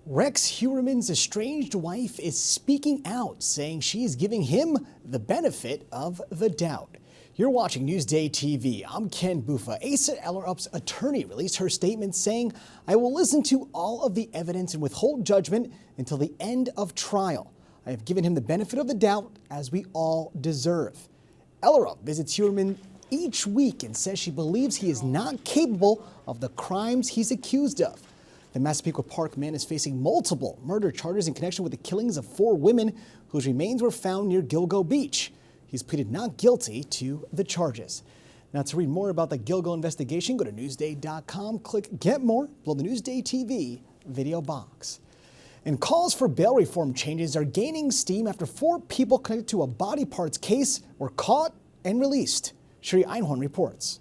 Rex Heuermann's estranged wife is speaking out, saying she is giving him the benefit of the doubt. You're watching Newsday TV. I'm Ken Buffa. Asa Ellerup's attorney released her statement saying, "I will listen to all of the evidence and withhold judgment until the end of trial. I have given him the benefit of the doubt, as we all deserve." Ellerup visits Heuermann each week and says she believes he is not capable of the crimes he's accused of. The Massapequa Park man is facing multiple murder charges in connection with the killings of 4 women whose remains were found near Gilgo Beach. He's pleaded not guilty to the charges. Now, to read more about the Gilgo investigation, go to Newsday.com, click Get More below the Newsday TV video box. And calls for bail reform changes are gaining steam after 4 people connected to a body parts case were caught and released. Sherry Einhorn reports.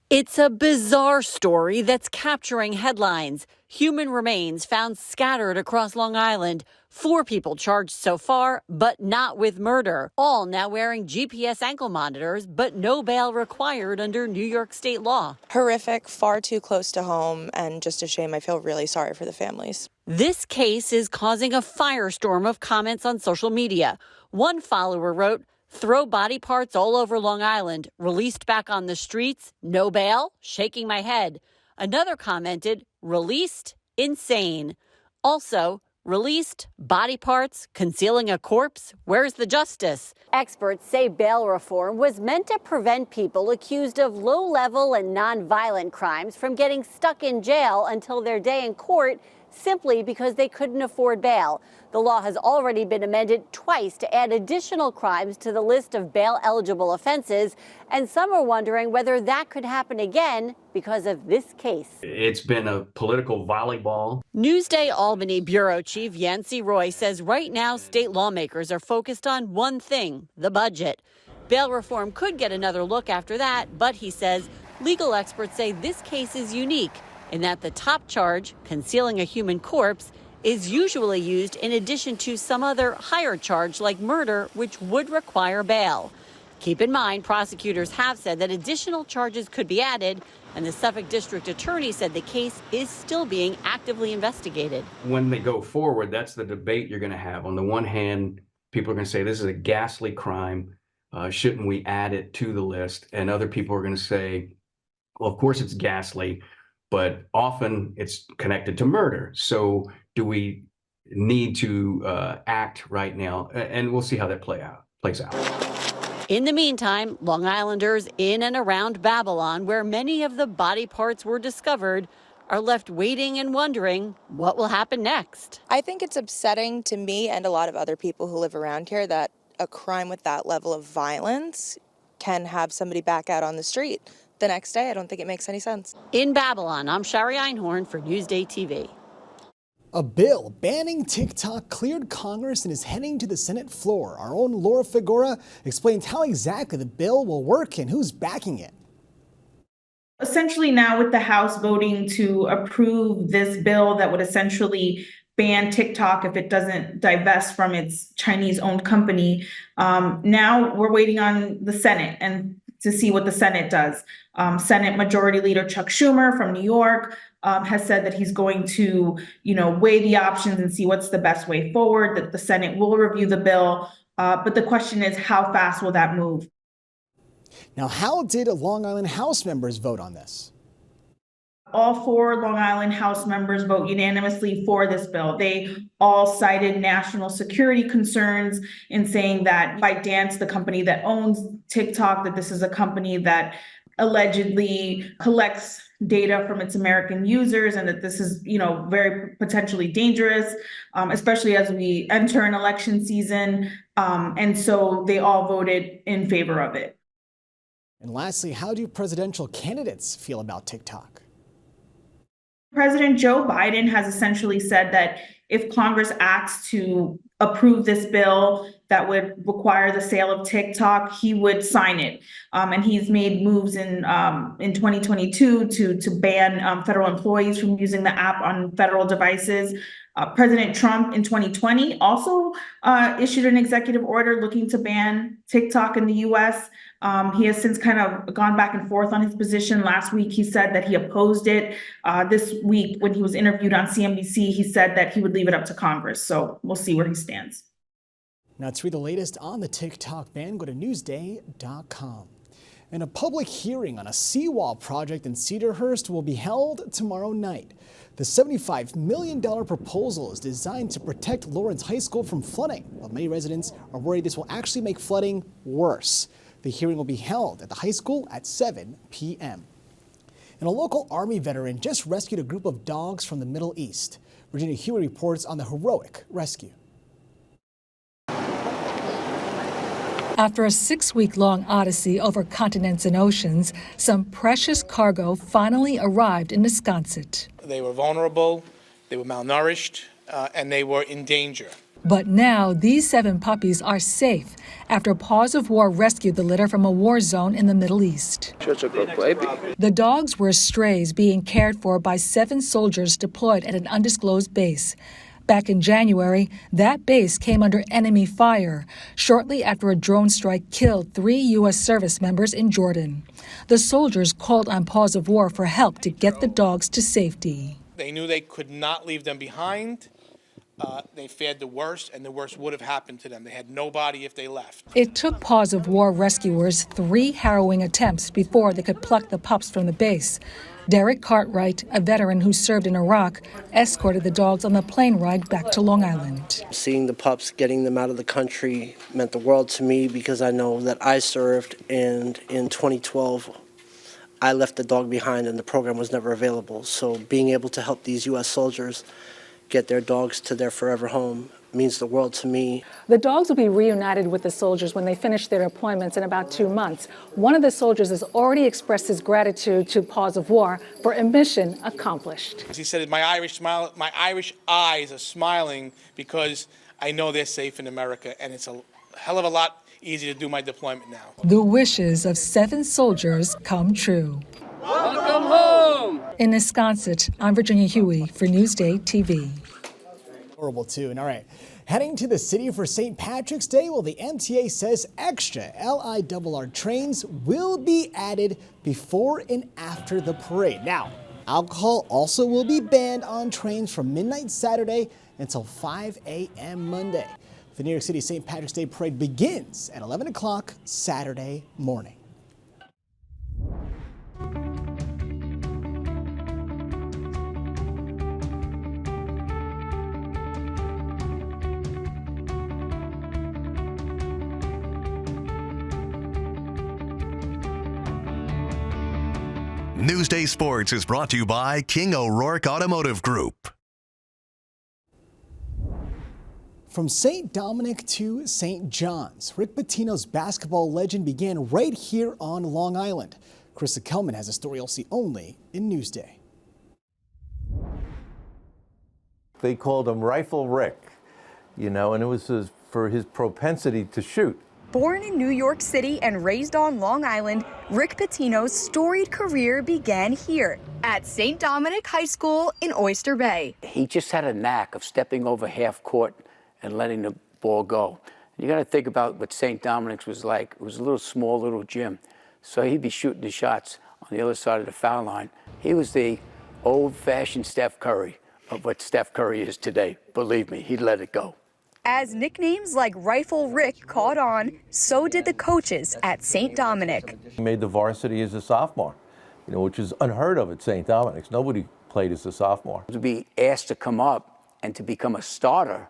It's a bizarre story that's capturing headlines. Human remains found scattered across Long Island. 4 people charged so far, but not with murder. All now wearing GPS ankle monitors, but no bail required under New York state law. Horrific, far too close to home, and just a shame. I feel really sorry for the families. This case is causing a firestorm of comments on social media. One follower wrote, "Throw body parts all over Long Island, released back on the streets, no bail, shaking my head." Another commented, "Released, insane." Also, "Released, body parts, concealing a corpse, where's the justice?" Experts say bail reform was meant to prevent people accused of low-level and non-violent crimes from getting stuck in jail until their day in court simply because they couldn't afford bail. The law has already been amended twice to add additional crimes to the list of bail-eligible offenses, and some are wondering whether that could happen again because of this case. It's been a political volleyball. Newsday Albany Bureau Chief Yancey Roy says right now state lawmakers are focused on one thing, the budget. Bail reform could get another look after that, but he says legal experts say this case is unique in that the top charge, concealing a human corpse, is usually used in addition to some other higher charge like murder, which would require bail. Keep in mind, prosecutors have said that additional charges could be added, and the Suffolk District Attorney said the case is still being actively investigated. When they go forward, that's the debate you're going to have. On the one hand, people are going to say this is a ghastly crime. Shouldn't we add it to the list? And other people are going to say, well, of course it's ghastly, but often it's connected to murder. So do we need to act right now? And we'll see how that plays out. In the meantime, Long Islanders in and around Babylon, where many of the body parts were discovered, are left waiting and wondering what will happen next. I think it's upsetting to me and a lot of other people who live around here that a crime with that level of violence can have somebody back out on the street the next day. I don't think it makes any sense. In Babylon, I'm Sherry Einhorn for Newsday TV. A bill banning TikTok cleared Congress and is heading to the Senate floor. Our own Laura Figueroa explains how exactly the bill will work and who's backing it. Essentially now with the House voting to approve this bill that would essentially ban TikTok if it doesn't divest from its Chinese-owned company, now we're waiting on the Senate and to see what the Senate does. Senate Majority Leader Chuck Schumer from New York has said that he's going to, weigh the options and see what's the best way forward, that the Senate will review the bill. But the question is, how fast will that move? Now, how did Long Island House members vote on this? All 4 Long Island House members vote unanimously for this bill. They all cited national security concerns in saying that ByteDance, the company that owns TikTok, that this is a company that allegedly collects data from its American users and that this is, very potentially dangerous, especially as we enter an election season. And so they all voted in favor of it. And lastly, how do presidential candidates feel about TikTok? President Joe Biden has essentially said that if Congress acts to approve this bill that would require the sale of TikTok, he would sign it. And he's made moves in 2022 to ban federal employees from using the app on federal devices. President Trump in 2020 also issued an executive order looking to ban TikTok in the US. He has since kind of gone back and forth on his position. Last week, he said that he opposed it. This week, when he was interviewed on CNBC, he said that he would leave it up to Congress. So we'll see where he stands. Now, to read the latest on the TikTok ban, go to Newsday.com. And a public hearing on a seawall project in Cedarhurst will be held tomorrow night. The $75 million proposal is designed to protect Lawrence High School from flooding, but many residents are worried this will actually make flooding worse. The hearing will be held at the high school at 7 p.m. And a local Army veteran just rescued a group of dogs from the Middle East. Virginia Huey reports on the heroic rescue. After a 6-week-long odyssey over continents and oceans, some precious cargo finally arrived in Wisconsin. They were vulnerable, they were malnourished, and they were in danger. But now these 7 puppies are safe after Paws of War rescued the litter from a war zone in the Middle East. Such a good baby. The dogs were strays being cared for by 7 soldiers deployed at an undisclosed base. Back in January, that base came under enemy fire shortly after a drone strike killed 3 U.S. service members in Jordan. The soldiers called on Paws of War for help to get the dogs to safety. They knew they could not leave them behind. They feared the worst, and the worst would have happened to them. They had nobody if they left. It took Paws of War rescuers 3 harrowing attempts before they could pluck the pups from the base. Derek Cartwright, a veteran who served in Iraq, escorted the dogs on the plane ride back to Long Island. Seeing the pups, getting them out of the country meant the world to me because I know that I served, and in 2012, I left the dog behind and the program was never available. So being able to help these U.S. soldiers get their dogs to their forever home means the world to me. The dogs will be reunited with the soldiers when they finish their deployments in about 2 months. One of the soldiers has already expressed his gratitude to Paws of War for a mission accomplished. He said, my Irish eyes are smiling because I know they're safe in America, and it's a hell of a lot easier to do my deployment now. The wishes of 7 soldiers come true. Welcome home! In Wisconsin, I'm Virginia Huey for NewsdayTV. Horrible too. And all right, heading to the city for St. Patrick's Day, well, the MTA says extra LIRR trains will be added before and after the parade. Now, alcohol also will be banned on trains from midnight Saturday until 5 a.m. Monday. The New York City St. Patrick's Day parade begins at 11 o'clock Saturday morning. Newsday Sports is brought to you by King O'Rourke Automotive Group. From St. Dominic to St. John's, Rick Pitino's basketball legend began right here on Long Island. Krista Kelman has a story you'll see only in Newsday. They called him Rifle Rick, and it was for his propensity to shoot. Born in New York City and raised on Long Island, Rick Pitino's storied career began here at St. Dominic High School in Oyster Bay. He just had a knack of stepping over half court and letting the ball go. You got to think about what St. Dominic's was like. It was a small little gym. So he'd be shooting the shots on the other side of the foul line. He was the old-fashioned Steph Curry of what Steph Curry is today. Believe me, he'd let it go. As nicknames like Rifle Rick caught on, so did the coaches at St. Dominic. He made the varsity as a sophomore, which is unheard of at St. Dominic's. Nobody played as a sophomore. To be asked to come up and to become a starter,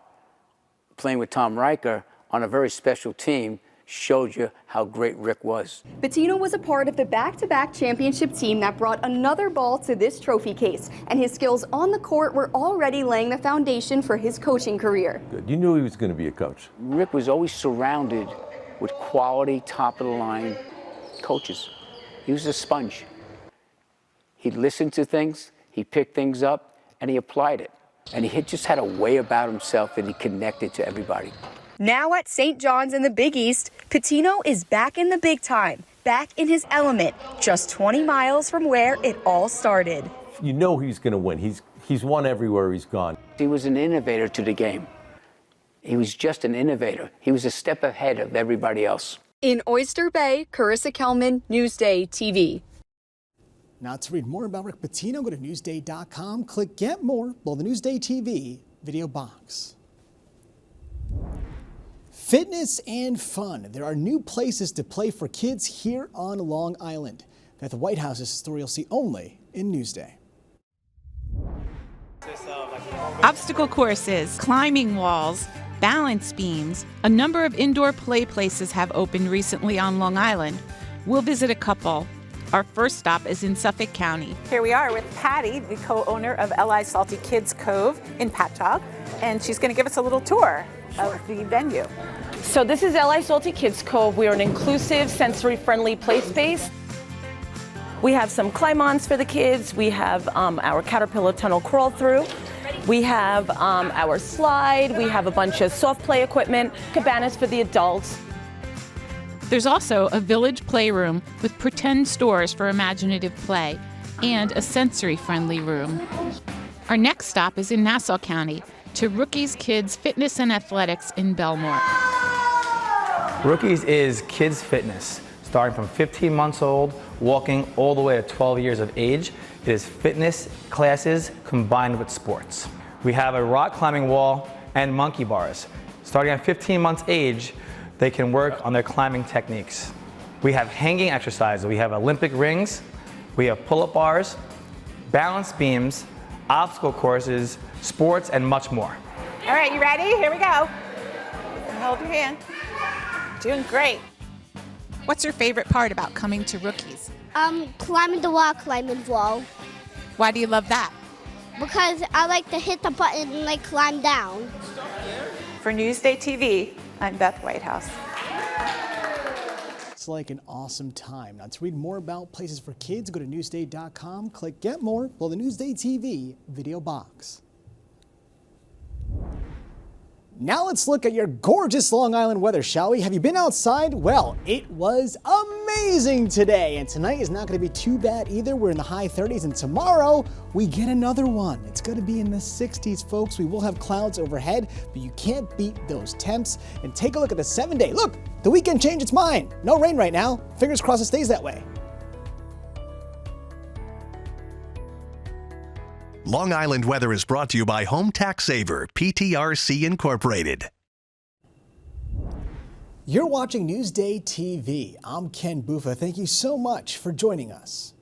playing with Tom Riker on a very special team, showed you how great Rick was. Pitino was a part of the back-to-back championship team that brought another ball to this trophy case, and his skills on the court were already laying the foundation for his coaching career. Good. You knew he was going to be a coach. Rick was always surrounded with quality, top-of-the-line coaches. He was a sponge. He listened to things, he picked things up, and he applied it. And he just had a way about himself that he connected to everybody. Now at St. John's in the Big East, Pitino is back in the big time, back in his element, just 20 miles from where it all started. You know he's going to win. He's won everywhere he's gone. He was an innovator to the game. He was just an innovator. He was a step ahead of everybody else. In Oyster Bay, Carissa Kelman, Newsday TV. Now, to read more about Rick Pitino, go to Newsday.com, click Get More below the Newsday TV video box. Fitness and fun. There are new places to play for kids here on Long Island. At the White House's story you'll see only in Newsday. Obstacle courses, climbing walls, balance beams. A number of indoor play places have opened recently on Long Island. We'll visit a couple. Our first stop is in Suffolk County. Here we are with Patty, the co-owner of LI Salty Kids Cove in Patchogue, and she's going to give us a little tour of the venue. So this is LI Salty Kids Cove. We are an inclusive, sensory-friendly play space. We have some climb-ons for the kids. We have our Caterpillar Tunnel crawl-through. We have our slide. We have a bunch of soft play equipment, cabanas for the adults. There's also a village playroom with pretend stores for imaginative play and a sensory-friendly room. Our next stop is in Nassau County to Rookies Kids Fitness and Athletics in Belmore. Rookies is kids fitness, starting from 15 months old, walking all the way to 12 years of age. It is fitness classes combined with sports. We have a rock climbing wall and monkey bars. Starting at 15 months age, they can work on their climbing techniques. We have hanging exercises. We have Olympic rings, we have pull-up bars, balance beams, obstacle courses, sports, and much more. All right, you ready? Here we go. Hold your hand. Doing great. What's your favorite part about coming to Rookies? Climbing the wall, climbing the wall. Why do you love that? Because I like to hit the button and like climb down. For Newsday TV, I'm Beth Whitehouse. It's like an awesome time. Now, to read more about places for kids, go to Newsday.com, click Get More below the Newsday TV video box. Now let's look at your gorgeous Long Island weather, shall we? Have you been outside? Well, it was amazing today, and tonight is not going to be too bad either. We're in the high 30s, and tomorrow we get another one. It's going to be in the 60s, folks. We will have clouds overhead, but you can't beat those temps. And take a look at the 7-day. Look, the weekend changed its mind. No rain right now. Fingers crossed it stays that way. Long Island weather is brought to you by Home Tax Saver, PTRC Incorporated. You're watching Newsday TV. I'm Ken Buffa. Thank you so much for joining us.